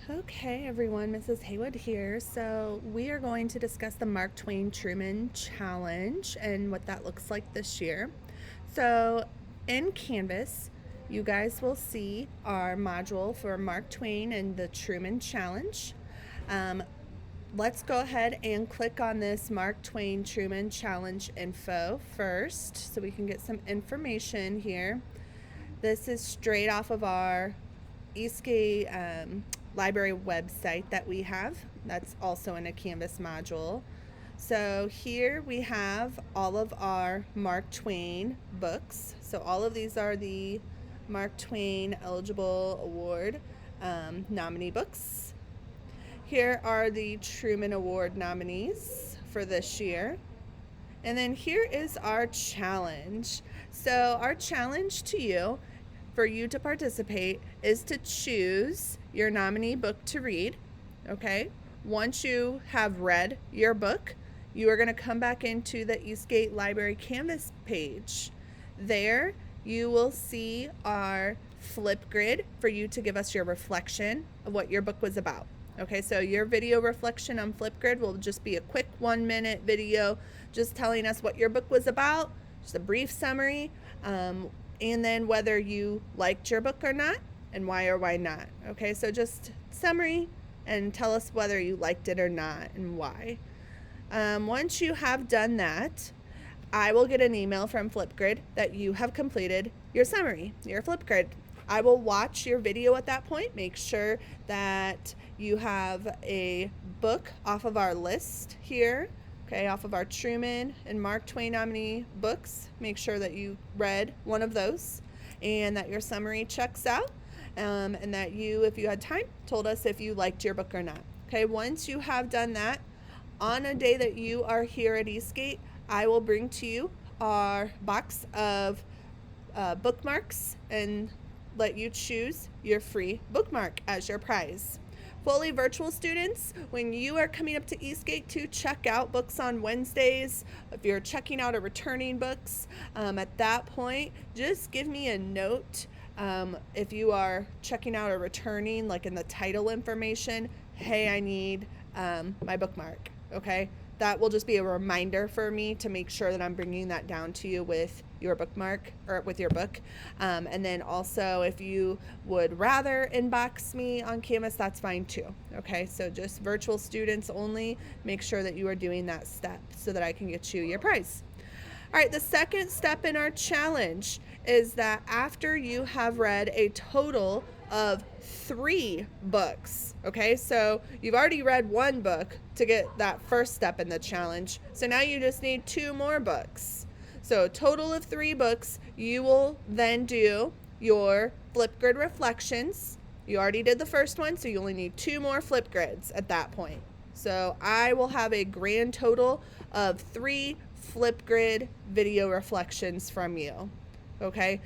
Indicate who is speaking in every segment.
Speaker 1: Okay, everyone, Mrs. Haywood here. So, we are going to discuss the Mark Twain Truman Challenge and what that looks like this year. So, in Canvas, you guys will see our module for Mark Twain and the Truman Challenge. Let's go ahead and click on this Mark Twain Truman Challenge info first so we can get some information here. This is straight off of our Eastgate library website that we have. That's also in a Canvas module. So here we have all of our Mark Twain books. So all of these are the Mark Twain Eligible Award nominee books. Here are the Truman Award nominees for this year. And then here is our challenge. So our challenge to you, for you to participate, is to choose your nominee book to read. Okay? Once you have read your book, you are going to come back into the Eastgate Library Canvas page. There you will see our flip grid for you to give us your reflection of what your book was about. Okay, so your video reflection on Flipgrid will just be a quick 1-minute video just telling us what your book was about, just a brief summary, and then whether you liked your book or not and why or why not. Okay, so just summary and tell us whether you liked it or not and why. Once you have done that, I will get an email from Flipgrid that you have completed your summary, your Flipgrid. I will watch your video at that point, make sure that you have a book off of our list here, okay, off of our Truman and Mark Twain nominee books. Make sure that you read one of those and that your summary checks out, and that you, if you had time, told us if you liked your book or not. Okay, once you have done that, on a day that you are here at Eastgate, I will bring to you our box of bookmarks and let you choose your free bookmark as your prize. Fully virtual students, when you are coming up to Eastgate to check out books on Wednesdays, if you're checking out or returning books, at that point, just give me a note. If you are checking out or returning, like in the title information, hey, I need my bookmark, okay? That will just be a reminder for me to make sure that I'm bringing that down to you with your bookmark or with your book. And then also, if you would rather inbox me on Canvas, that's fine too. Okay, so just virtual students only. Make sure that you are doing that step so that I can get you your prize. All right, the second step in our challenge is that after you have read a total of 3 books, okay, so you've already read 1 book to get that first step in the challenge, so now you just need 2 more books. So a total of 3 books. You will then do your Flipgrid reflections. You already did the first one, so you only need 2 more Flipgrids at that point. So I will have a grand total of 3 Flipgrid video reflections from you. Okay,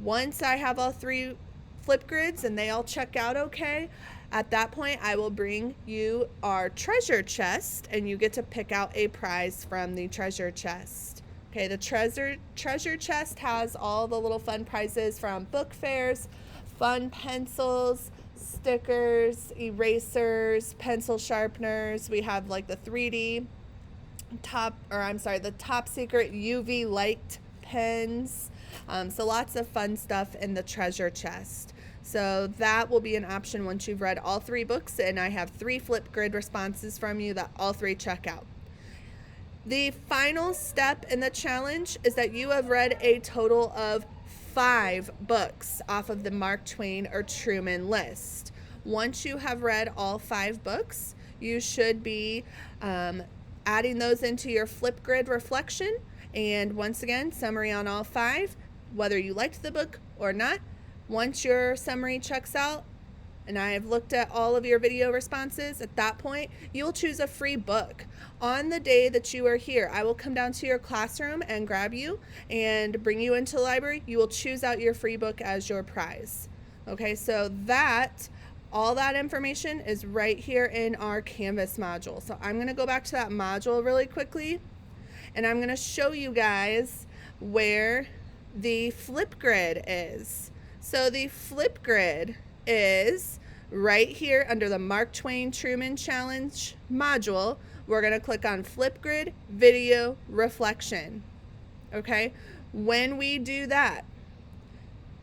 Speaker 1: once I have all 3 Flipgrids and they all check out okay, at that point I will bring you our treasure chest and you get to pick out a prize from the treasure chest. Okay, the treasure chest has all the little fun prizes from book fairs, fun pencils, stickers, erasers, pencil sharpeners. We have like the 3D the top secret UV light pens. So lots of fun stuff in the treasure chest. So that will be an option once you've read all 3 books, and I have 3 Flipgrid responses from you that all 3 check out. The final step in the challenge is that you have read a total of 5 books off of the Mark Twain or Truman list. Once you have read all 5 books, you should be adding those into your Flipgrid reflection. And once again, summary on all 5, whether you liked the book or not. Once your summary checks out, and I have looked at all of your video responses, at that point, you will choose a free book. On the day that you are here, I will come down to your classroom and grab you and bring you into the library. You will choose out your free book as your prize. Okay, so all that information is right here in our Canvas module. So I'm going to go back to that module really quickly, and I'm going to show you guys where the Flipgrid is. So the Flipgrid is right here under the Mark Twain Truman Challenge module, we're going to click on Flipgrid Video Reflection. Okay, when we do that,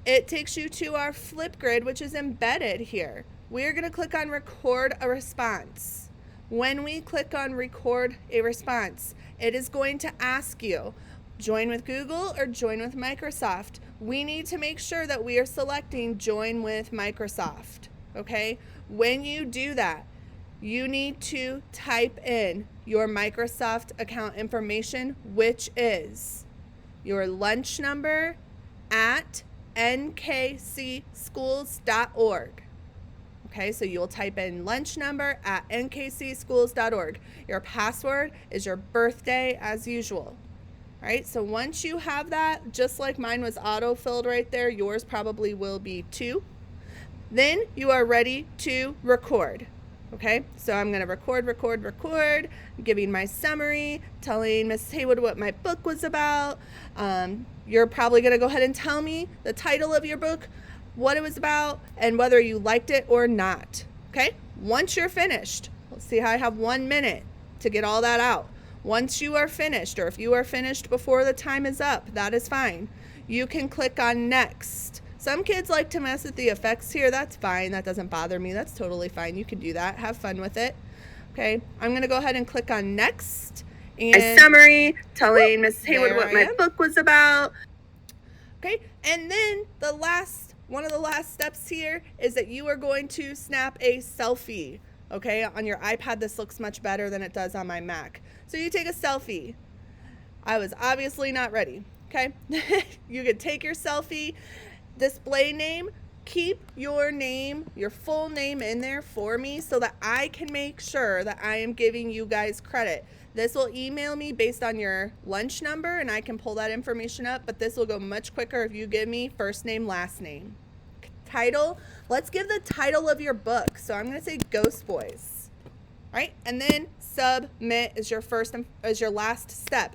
Speaker 1: it takes you to our Flipgrid, which is embedded here. We're going to click on Record a Response. When we click on Record a Response, it is going to ask you, join with Google or join with Microsoft. We need to make sure that we are selecting join with Microsoft. Okay, when you do that, you need to type in your Microsoft account information, which is your lunch number at nkcschools.org. Okay, so you'll type in lunch number at nkcschools.org. Your password is your birthday as usual. All right, so once you have that, just like mine was auto-filled right there, yours probably will be too. Then you are ready to record. Okay, so I'm going to record, giving my summary, telling Mrs. Haywood what my book was about. You're probably going to go ahead and tell me the title of your book, what it was about, and whether you liked it or not. Okay, once you're finished, let's see how I have 1 minute to get all that out. Once you are finished, or if you are finished before the time is up, that is fine. You can click on next. Some kids like to mess with the effects here. That's fine. That doesn't bother me. That's totally fine. You can do that. Have fun with it. Okay, I'm going to go ahead and click on next. And
Speaker 2: a summary telling Mrs. Haywood what my book was about.
Speaker 1: Okay, and then one of the last steps here is that you are going to snap a selfie. Okay, on your iPad, this looks much better than it does on my Mac. So you take a selfie. I was obviously not ready. Okay, you can take your selfie. Display name, keep your name, your full name in there for me so that I can make sure that I am giving you guys credit. This will email me based on your lunch number and I can pull that information up, but this will go much quicker if you give me first name, last name. Title, let's give the title of your book. So I'm going to say Ghost Boys. All right, and then submit is your last step.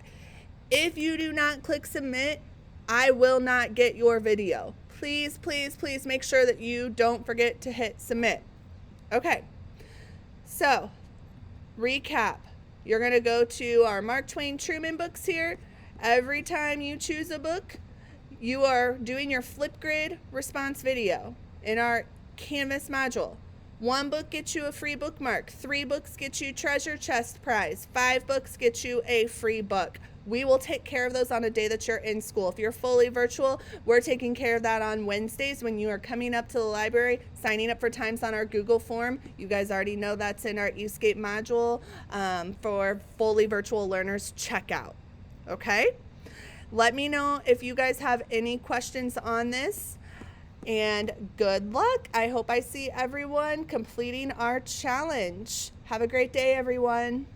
Speaker 1: If you do not click submit, I will not get your video. Please, please, please make sure that you don't forget to hit submit. Okay, so recap. You're going to go to our Mark Twain Truman books here. Every time you choose a book, you are doing your Flipgrid response video in our Canvas module. 1 book gets you a free bookmark. 3 books get you treasure chest prize. 5 books get you a free book. We will take care of those on a day that you're in school. If you're fully virtual, we're taking care of that on Wednesdays when you are coming up to the library, signing up for times on our Google form. You guys already know that's in our Escape module for fully virtual learners checkout. Okay? Let me know if you guys have any questions on this. And good luck. I hope I see everyone completing our challenge. Have a great day, everyone.